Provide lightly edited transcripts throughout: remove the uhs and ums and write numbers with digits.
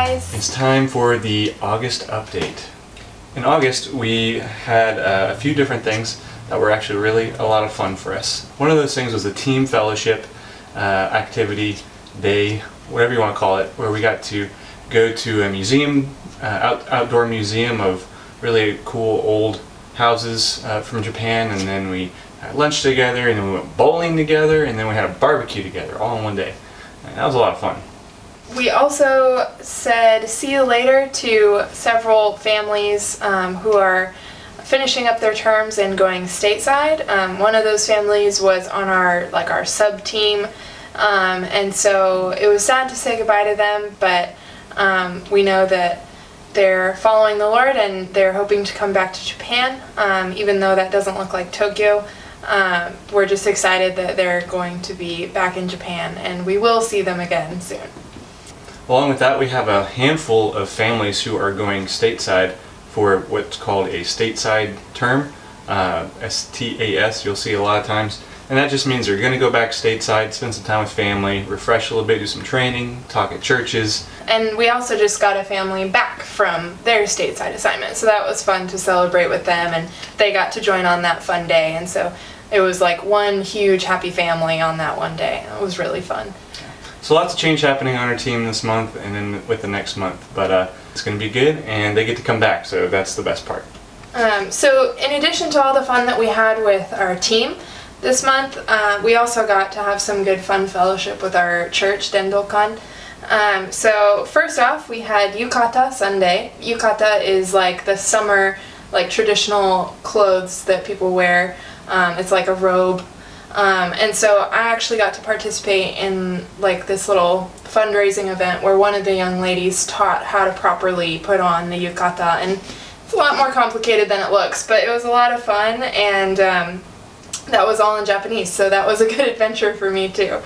guys! It's time for the August update. In August, we had a few different things that were actually really a lot of fun for us. One of those things was a team fellowship activity day, whatever you want to call it, where we got to go to a museum, outdoor museum of really cool old houses from Japan, and then we had lunch together, and then we went bowling together, and then we had a barbecue together all in one day. And that was a lot of fun. We also said see you later to several families who are finishing up their terms and going stateside. One of those families was on our sub team, and so it was sad to say goodbye to them, but we know that they're following the Lord and they're hoping to come back to Japan, even though that doesn't look like Tokyo. We're just excited that they're going to be back in Japan, and we will see them again soon. Along with that, we have a handful of families who are going stateside for what's called a stateside term, STAS, you'll see a lot of times. And that just means they're going to go back stateside, spend some time with family, refresh a little bit, do some training, talk at churches. And we also just got a family back from their stateside assignment, so that was fun to celebrate with them, and they got to join on that fun day, and so it was like one huge happy family on that one day. It was really fun. So lots of change happening on our team this month and then with the next month, but it's going to be good, and they get to come back, so that's the best part. So in addition to all the fun that we had with our team this month, we also got to have some good fun fellowship with our church, Dendokan. So first off, we had Yukata Sunday. Yukata is like the summer, like traditional clothes that people wear. It's like a robe. And so I actually got to participate in like this little fundraising event where one of the young ladies taught how to properly put on the yukata, and it's a lot more complicated than it looks, but it was a lot of fun, and that was all in Japanese, so that was a good adventure for me too.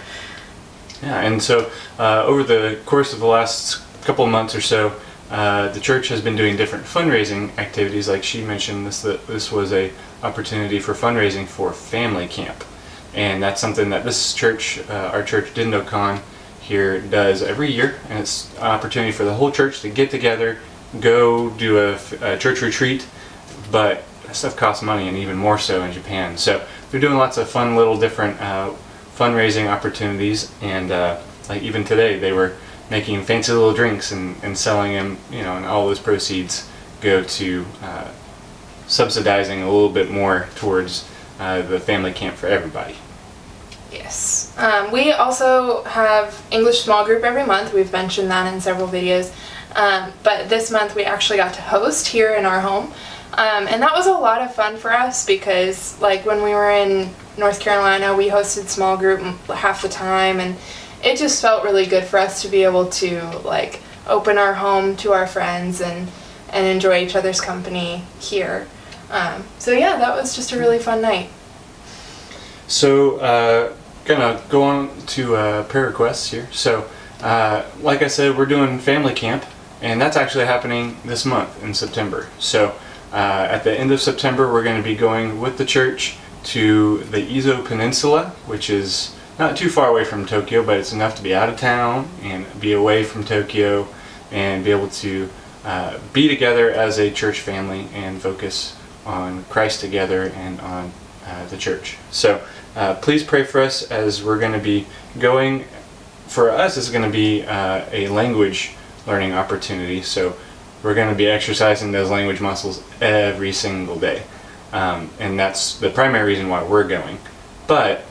Yeah, and so over the course of the last couple of months or so, the church has been doing different fundraising activities. Like she mentioned, this was a opportunity for fundraising for family camp. And that's something that this church, our church Dendokan here, does every year, and it's an opportunity for the whole church to get together, go do a church retreat, but that stuff costs money, and even more so in Japan. So they're doing lots of fun little different fundraising opportunities, and like even today they were making fancy little drinks and selling them, and all those proceeds go to subsidizing a little bit more towards the family camp for everybody. Yes. We also have English small group every month. We've mentioned that in several videos. But this month we actually got to host here in our home. And that was a lot of fun for us because like when we were in North Carolina, we hosted small group half the time, and it just felt really good for us to be able to like open our home to our friends and enjoy each other's company here. So yeah, that was just a really fun night. So gonna go on to prayer requests here. So like I said, we're doing family camp, and that's actually happening this month in September. So at the end of September, we're going to be going with the church to the Izo Peninsula, which is not too far away from Tokyo, but it's enough to be out of town and be away from Tokyo and be able to be together as a church family and focus on Christ together and on the church. So please pray for us as we're going to be going. For us, it's going to be a language learning opportunity, so we're going to be exercising those language muscles every single day, and that's the primary reason why we're going. But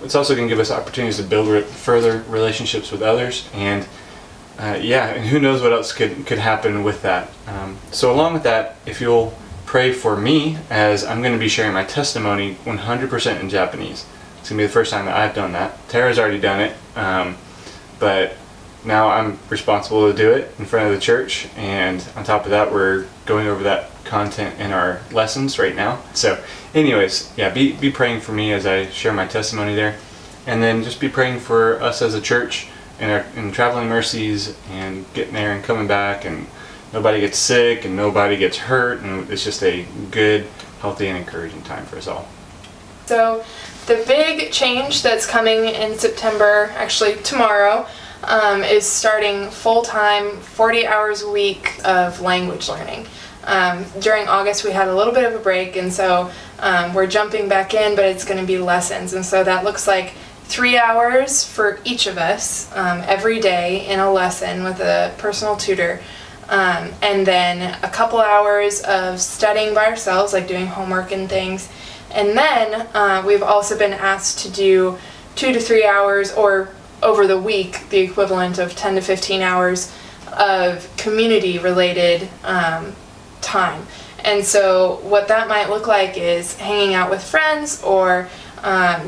it's also going to give us opportunities to build further relationships with others, and and who knows what else could happen with that. So along with that, if you'll pray for me, as I'm going to be sharing my testimony 100% in Japanese. It's going to be the first time that I've done that. Tara's already done it, but now I'm responsible to do it in front of the church, and on top of that, we're going over that content in our lessons right now. So anyways, yeah, be praying for me as I share my testimony there, and then just be praying for us as a church and traveling mercies and getting there and coming back, and nobody gets sick and nobody gets hurt, and it's just a good, healthy, and encouraging time for us all. So the big change that's coming in September, actually tomorrow, is starting full-time, 40 hours a week of language learning. During August we had a little bit of a break, and so we're jumping back in, but it's going to be lessons, and so that looks like 3 hours for each of us every day in a lesson with a personal tutor, and then a couple hours of studying by ourselves, like doing homework and things, and then we've also been asked to do 2 to 3 hours, or over the week, the equivalent of 10 to 15 hours of community-related time. And so what that might look like is hanging out with friends, or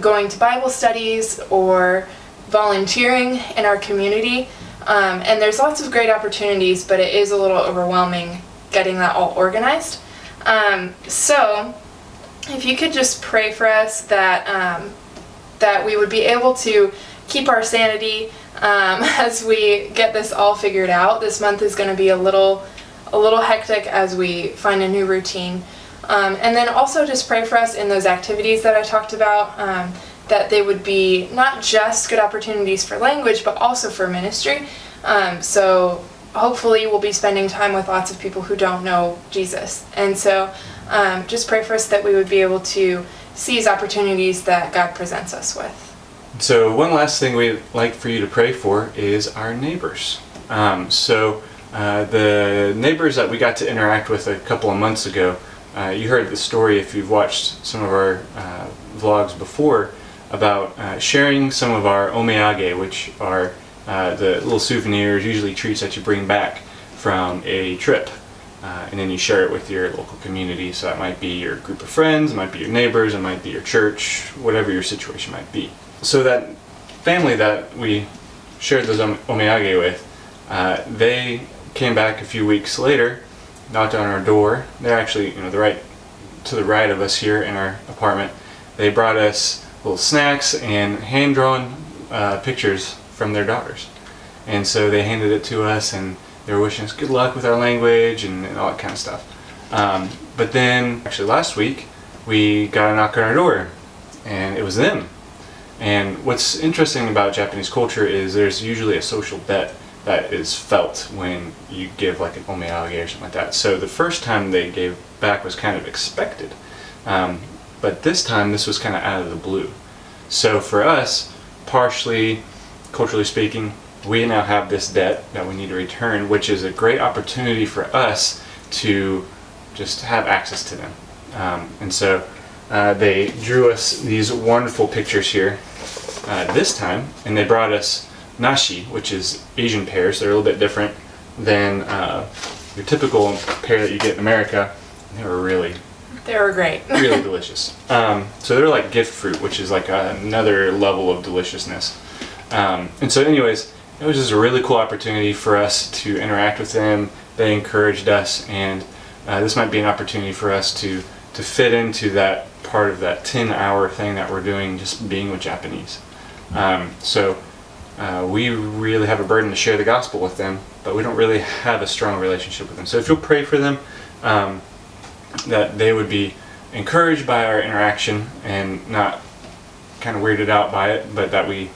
going to Bible studies, or volunteering in our community. And there's lots of great opportunities, but it is a little overwhelming getting that all organized. So if you could just pray for us that that we would be able to keep our sanity as we get this all figured out. This month is going to be a little hectic as we find a new routine. And then also just pray for us in those activities that I talked about, that they would be not just good opportunities for language, but also for ministry. So hopefully we'll be spending time with lots of people who don't know Jesus. And so just pray for us that we would be able to seize opportunities that God presents us with. So one last thing we'd like for you to pray for is our neighbors. The neighbors that we got to interact with a couple of months ago, you heard the story if you've watched some of our vlogs before, about sharing some of our omiyage, which are the little souvenirs, usually treats that you bring back from a trip. And then you share it with your local community. So that might be your group of friends, it might be your neighbors, it might be your church, whatever your situation might be. So that family that we shared those omiyage with, they came back a few weeks later, knocked on our door. They're actually, they're to the right of us here in our apartment. They brought us little snacks and hand-drawn pictures from their daughters. And so they handed it to us, and they were wishing us good luck with our language and all that kind of stuff. But then, actually last week, we got a knock on our door, and it was them. And what's interesting about Japanese culture is there's usually a social debt that is felt when you give like an omiyage or something like that. So the first time they gave back was kind of expected. But this time, this was kind of out of the blue. So for us, partially, culturally speaking, we now have this debt that we need to return, which is a great opportunity for us to just have access to them. And so they drew us these wonderful pictures here this time, and they brought us nashi, which is Asian pears. They're a little bit different than your typical pear that you get in America. They were great. Really delicious. So they're like gift fruit, which is like another level of deliciousness. And so anyways, it was just a really cool opportunity for us to interact with them. They encouraged us, and this might be an opportunity for us to fit into that part of that 10-hour thing that we're doing, just being with Japanese. So we really have a burden to share the gospel with them, but we don't really have a strong relationship with them. So if you'll pray for them, that they would be encouraged by our interaction and not kind of weirded out by it, but that we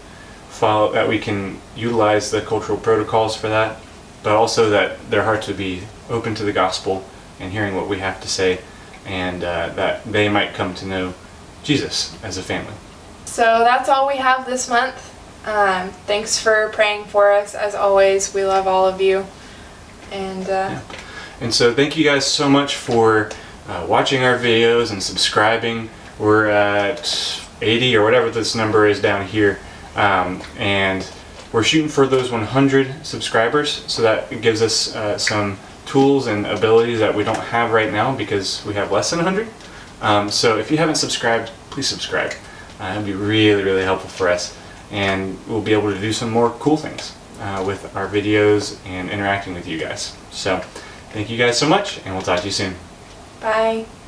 can utilize the cultural protocols for that, but also that their hearts would be open to the gospel and hearing what we have to say, and that they might come to know Jesus as a family. So that's all we have this month. Thanks for praying for us. As always, we love all of you. And And so thank you guys so much for watching our videos and subscribing. We're at 80 or whatever this number is down here. And we're shooting for those 100 subscribers, so that gives us some tools and abilities that we don't have right now because we have less than 100. So if you haven't subscribed, please subscribe. It'd be really, really helpful for us, and we'll be able to do some more cool things with our videos and interacting with you guys. So thank you guys so much, and we'll talk to you soon. bye.